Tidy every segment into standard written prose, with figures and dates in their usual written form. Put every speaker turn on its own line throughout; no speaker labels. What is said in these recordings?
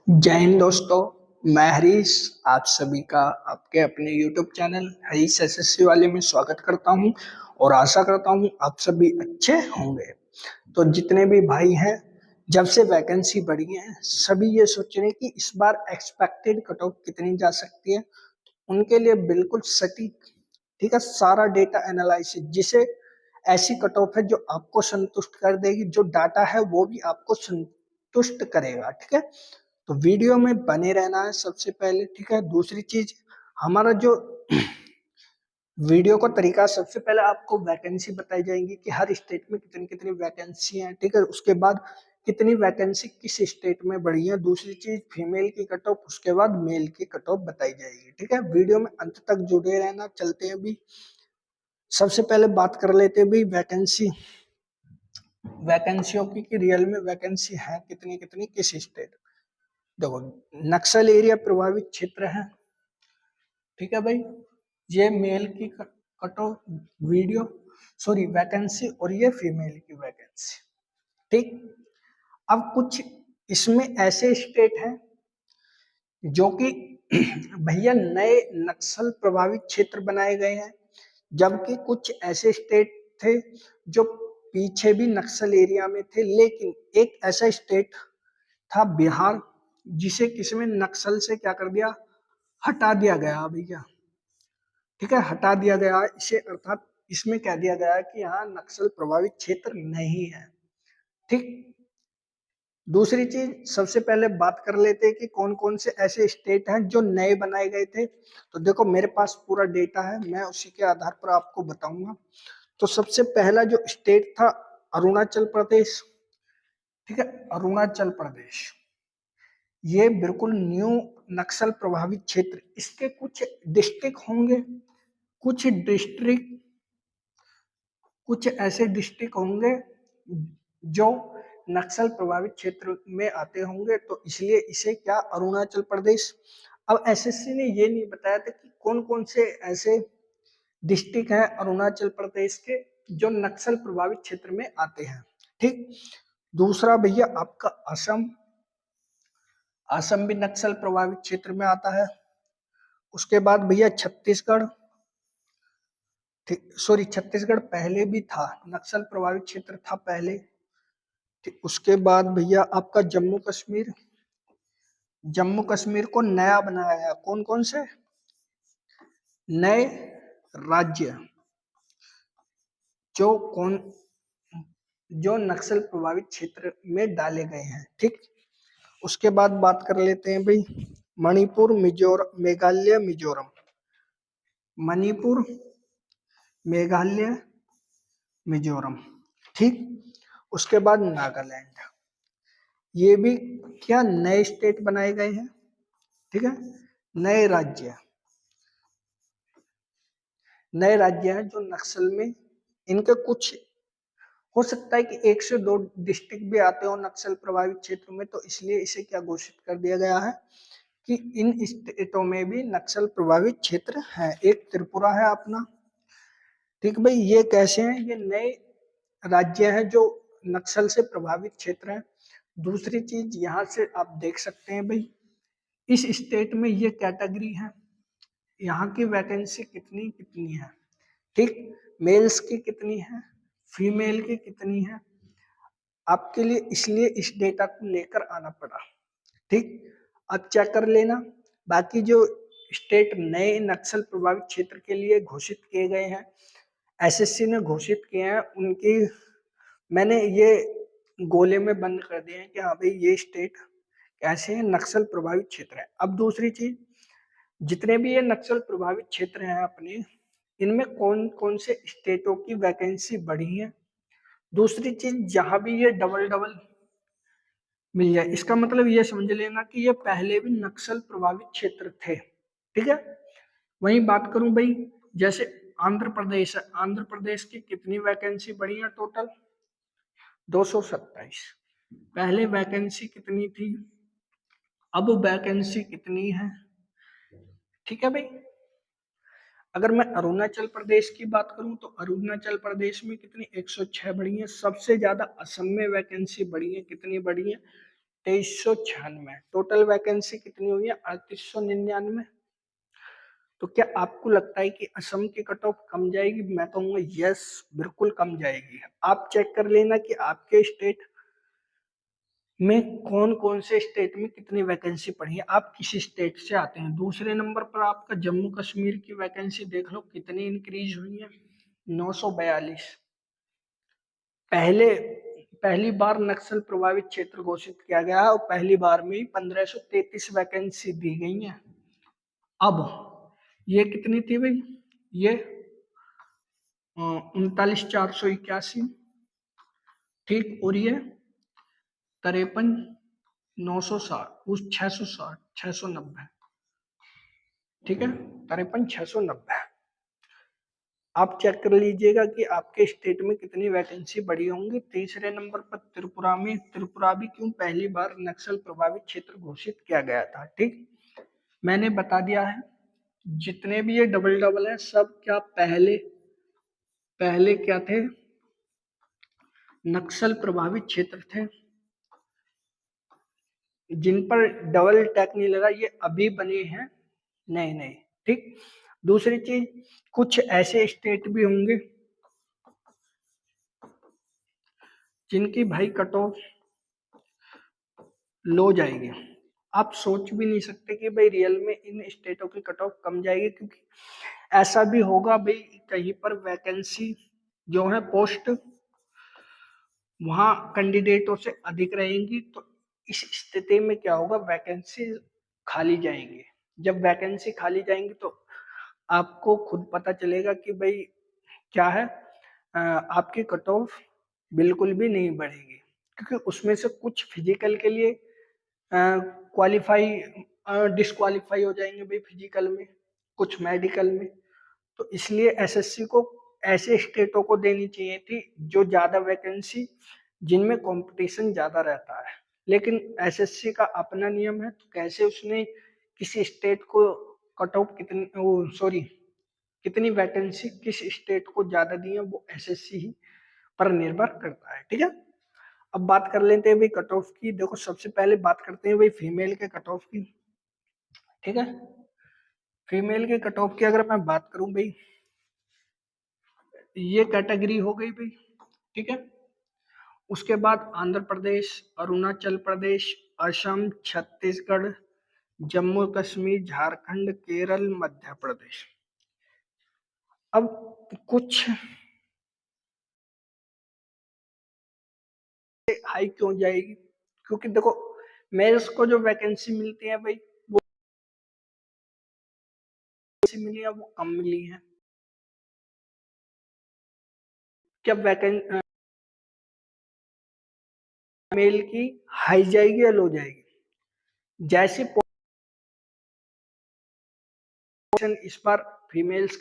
जय हिंद दोस्तों। मैं हरीश आप सभी का आपके अपने YouTube चैनल हरीश एसएससी वाले में स्वागत करता हूं और आशा करता हूं आप सभी अच्छे होंगे। तो जितने भी भाई हैं, जब से वैकेंसी बढ़ी है सभी ये सोच रहे हैं कि इस बार एक्सपेक्टेड कट ऑफ कितनी जा सकती है। उनके लिए बिल्कुल सटीक, ठीक है, सारा डेटा एनालिसिस, जिसे ऐसी कट ऑफ है जो आपको संतुष्ट कर देगी, जो डाटा है वो भी आपको संतुष्ट करेगा। ठीक है, तो वीडियो में बने रहना है सबसे पहले। ठीक है, दूसरी चीज, हमारा जो वीडियो का तरीका, सबसे पहले आपको वैकेंसी बताई जाएंगी कि हर स्टेट में कितनी कितनी वैकेंसी है। ठीक है, उसके बाद कितनी वैकेंसी किस स्टेट में बढ़ी है। दूसरी चीज फीमेल की कट ऑफ, उसके बाद मेल की कट ऑफ बताई जाएगी। ठीक है, वीडियो में अंत तक जुड़े रहना। चलते हैं भी, सबसे पहले बात कर लेते हैं भी वैकेंसियों की कि रियल में वैकेंसी है कितनी कितनी किस स्टेट। देखो, नक्सल एरिया प्रभावित क्षेत्र है। ठीक है भाई, ये मेल की cut off video sorry vacancy और ये फीमेल की वैकेंसी। ठीक, अब कुछ इसमें ऐसे स्टेट हैं जो कि भैया नए नक्सल प्रभावित क्षेत्र बनाए गए हैं, जबकि कुछ ऐसे स्टेट थे जो पीछे भी नक्सल एरिया में थे। लेकिन एक ऐसा स्टेट था बिहार, जिसे किसी में नक्सल से क्या कर दिया, हटा दिया गया भैया। ठीक है, हटा दिया गया इसे, अर्थात इसमें कह दिया गया कि यहाँ नक्सल प्रभावित क्षेत्र नहीं है। ठीक, दूसरी चीज, सबसे पहले बात कर लेते हैं कि कौन कौन से ऐसे स्टेट हैं जो नए बनाए गए थे। तो देखो, मेरे पास पूरा डेटा है, मैं उसी के आधार पर आपको बताऊंगा। तो सबसे पहला जो स्टेट था, अरुणाचल प्रदेश। ठीक है, अरुणाचल प्रदेश ये बिल्कुल न्यू नक्सल प्रभावित क्षेत्र। इसके कुछ डिस्ट्रिक्ट होंगे, कुछ डिस्ट्रिक्ट, कुछ ऐसे डिस्ट्रिक्ट होंगे जो नक्सल प्रभावित क्षेत्र में आते होंगे, तो इसलिए इसे क्या, अरुणाचल प्रदेश। अब एसएससी ने ये नहीं बताया था कि कौन कौन से ऐसे डिस्ट्रिक्ट हैं अरुणाचल प्रदेश के जो नक्सल प्रभावित क्षेत्र में आते हैं। ठीक, दूसरा भैया आपका असम। असम भी नक्सल प्रभावित क्षेत्र में आता है। उसके बाद भैया छत्तीसगढ़। सॉरी, छत्तीसगढ़ पहले भी था, नक्सल प्रभावित क्षेत्र था पहले। ठीक, उसके बाद भैया आपका जम्मू कश्मीर। जम्मू कश्मीर को नया बनाया गया, कौन कौन से नए राज्य जो कौन जो नक्सल प्रभावित क्षेत्र में डाले गए हैं। ठीक, उसके बाद बात कर लेते हैं भाई मणिपुर, मिजोरम, मेघालय, मिजोरम। मणिपुर, मेघालय, मिजोरम। ठीक, उसके बाद नागालैंड। ये भी क्या नए स्टेट बनाए गए हैं। ठीक है, नए राज्य, नए राज्य हैं जो नक्सल में, इनके कुछ हो सकता है कि 1 से 2 डिस्ट्रिक्ट भी आते हो नक्सल प्रभावित क्षेत्र में, तो इसलिए इसे क्या घोषित कर दिया गया है कि इन स्टेटों में भी नक्सल प्रभावित क्षेत्र है। एक त्रिपुरा है अपना। ठीक भाई, ये कैसे हैं, ये नए राज्य हैं जो नक्सल से प्रभावित क्षेत्र हैं। दूसरी चीज, यहाँ से आप देख सकते हैं भाई, इस स्टेट में ये कैटेगरी है, यहाँ की वैकेंसी कितनी कितनी है। ठीक, मेल्स की कितनी है, फीमेल की कितनी है, आपके लिए इसलिए इस डेटा को लेकर आना पड़ा। ठीक, अब चेक कर लेना। बाकी जो स्टेट नए नक्सल प्रभावित क्षेत्र के लिए घोषित किए गए हैं, एसएससी ने घोषित किए हैं, उनकी मैंने ये गोले में बंद कर दिए हैं कि हाँ भाई ये स्टेट कैसे हैं, नक्सल प्रभावित क्षेत्र है। अब दूसरी चीज, जितने भी ये नक्सल प्रभावित क्षेत्र हैं अपने, इनमें कौन कौन से स्टेटों की वैकेंसी बढ़ी है। दूसरी चीज, जहां भी ये डबल डबल मिल जाए, इसका मतलब ये समझ लेना कि ये पहले भी नक्सल प्रभावित क्षेत्र थे। ठीक है, वहीं बात करूं भाई, जैसे आंध्र प्रदेश है, आंध्र प्रदेश की कितनी वैकेंसी बढ़ी है, टोटल 227। पहले वैकेंसी कितनी थी, अब वैकेंसी कितनी है। ठीक है भाई, अगर मैं अरुणाचल प्रदेश की बात करूं तो अरुणाचल प्रदेश में कितनी 106 बढ़ी है। सबसे ज्यादा असम में वैकेंसी बढ़ी है, कितनी बढ़ी है, 2396। टोटल वैकेंसी कितनी हुई है? 3899। तो क्या आपको लगता है कि असम की कट ऑफ कम जाएगी? मैं कहूंगा यस, बिल्कुल कम जाएगी। आप चेक कर लेना कि आपके स्टेट में कौन कौन से स्टेट में कितनी वैकेंसी पड़ी है, आप किस स्टेट से आते हैं। दूसरे नंबर पर आपका जम्मू कश्मीर की वैकेंसी देख लो कितनी इंक्रीज हुई है, 942। पहली बार नक्सल प्रभावित क्षेत्र घोषित किया गया है और पहली बार में ही 1533 वैकेंसी दी गई है। अब ये कितनी थी भाई? ये 39,481, ठीक। और ये 53,960, 660, 690, ठीक है, 53,690। आप चेक कर लीजिएगा कि आपके स्टेट में कितनी वैकेंसी बढ़ी होंगी। तीसरे नंबर पर त्रिपुरा में, त्रिपुरा भी क्यों पहली बार नक्सल प्रभावित क्षेत्र घोषित किया गया था, ठीक। मैंने बता दिया है जितने भी ये डबल डबल है सब क्या पहले पहले क्या थे? नक्सल प्रभावित क्षेत्र थे जिन पर डबल टैग नहीं लगा, ये अभी बने हैं नए नए, ठीक। दूसरी चीज, कुछ ऐसे स्टेट भी होंगे जिनकी भाई कट ऑफ लो जाएगी। आप सोच भी नहीं सकते कि भाई रियल में इन स्टेटों की कट ऑफ कम जाएगी, क्योंकि ऐसा भी होगा भाई कहीं पर वैकेंसी जो है पोस्ट वहां कैंडिडेटों से अधिक रहेंगी, तो इस स्थिति में क्या होगा, वैकेंसी खाली जाएंगी। जब वैकेंसी खाली जाएंगी तो आपको खुद पता चलेगा कि भाई क्या है, आपकी कट ऑफ बिल्कुल भी नहीं बढ़ेगी, क्योंकि उसमें से कुछ फिजिकल के लिए क्वालिफाई डिस्क्वालीफाई हो जाएंगे भाई फिजिकल में, कुछ मेडिकल में। तो इसलिए एसएससी को ऐसे स्टेटों को देनी चाहिए थी जो ज्यादा वैकेंसी, जिनमें कंपटीशन ज्यादा रहता है। लेकिन एसएससी का अपना नियम है, तो कैसे उसने किसी स्टेट को कट ऑफ कितनी, सॉरी, कितनी वैकेंसी किस स्टेट को ज्यादा दी है, वो एसएससी ही पर निर्भर करता है, ठीक है। अब बात कर लेते हैं भाई कट ऑफ की। देखो सबसे पहले बात करते हैं भाई फीमेल के कट ऑफ की, ठीक है। फीमेल के कट ऑफ की अगर मैं बात करूं भाई, ये कैटेगरी हो गई भाई, ठीक है। उसके बाद आंध्र प्रदेश, अरुणाचल प्रदेश, असम, छत्तीसगढ़, जम्मू कश्मीर, झारखंड, केरल, मध्य प्रदेश। अब कुछ हाई क्यों जाएगी? क्योंकि देखो मेल्स को जो वैकेंसी मिलती है भाई, वो मिली है वो कम मिली है। क्या वैकेंसी मेल की हाई जाएगी या लो जाएगी? जैसे पोजीशन इस बार फीमेल्स,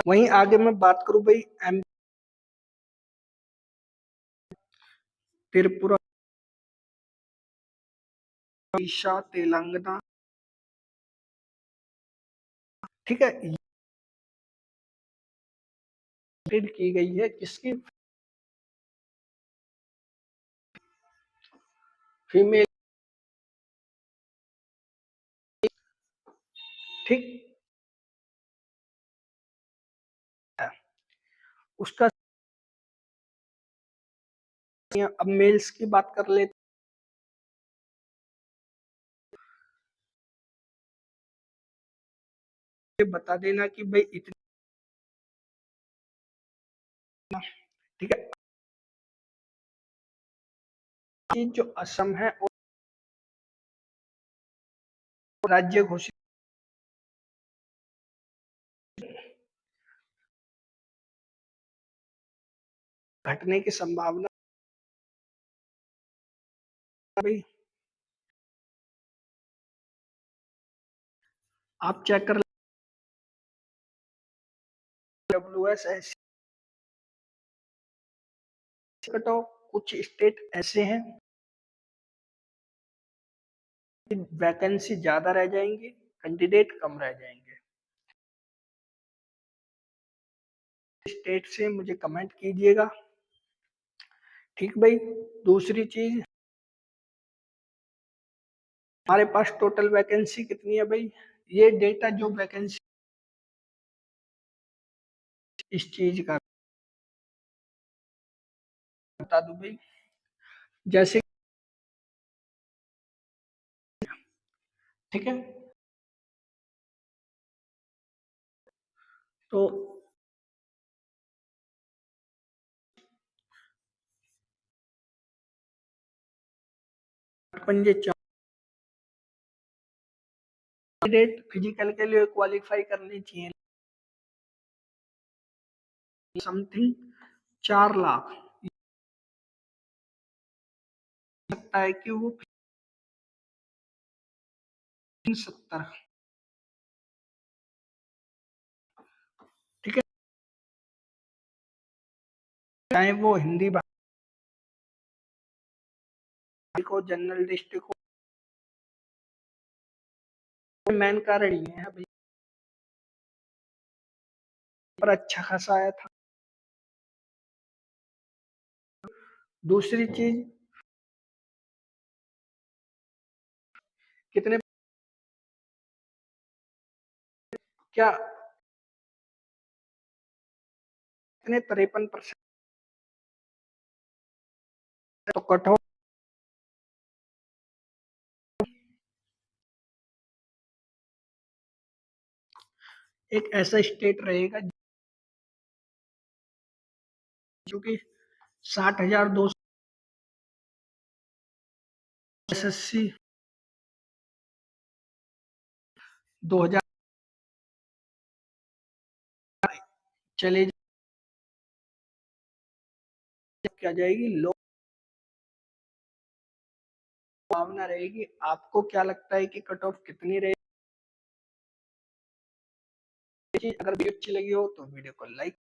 वहीं आगे मैं बात करूं भाई एम, त्रिपुरा, ओडिशा, तेलंगाना, ठीक है, की गई है किसकी? फीमेल, ठीक। उसका अब मेल्स की बात कर लेते, बता देना कि भाई इतनी, ठीक है। चीज जो असम है और राज्य घोषित घटने की संभावना भाई आप चेक कर, WS कटो, कुछ स्टेट ऐसे हैं कि वैकेंसी ज्यादा रह जाएंगी, कैंडिडेट कम रह जाएंगे। स्टेट से मुझे कमेंट कीजिएगा, ठीक भाई। दूसरी चीज, हमारे पास टोटल वैकेंसी कितनी है भाई, ये डेटा जो वैकेंसी इस चीज का बता दूं भाई। जैसे ठीक है, तो पंजे कैंडिडेट फिजिकल के लिए क्वालिफाई करनी चाहिए समथिंग 4 लाख, लगता है कि वो 70, ठीक है, चाहे वो हिंदी भाषी को, जनरल डिस्ट्रिक्ट हो, मेन कारण ये है भाई, पर अच्छा खासा आया था। दूसरी चीज, कितने क्या कितने 53%, तो कट ऑफ एक ऐसा स्टेट रहेगा जो कि 60,200 SSC 2000 चले क्या जाएगी, लो भावना रहेगी। आपको क्या लगता है कि कट ऑफ कितनी रहेगी? अगर वीडियो अच्छी लगी हो तो वीडियो को लाइक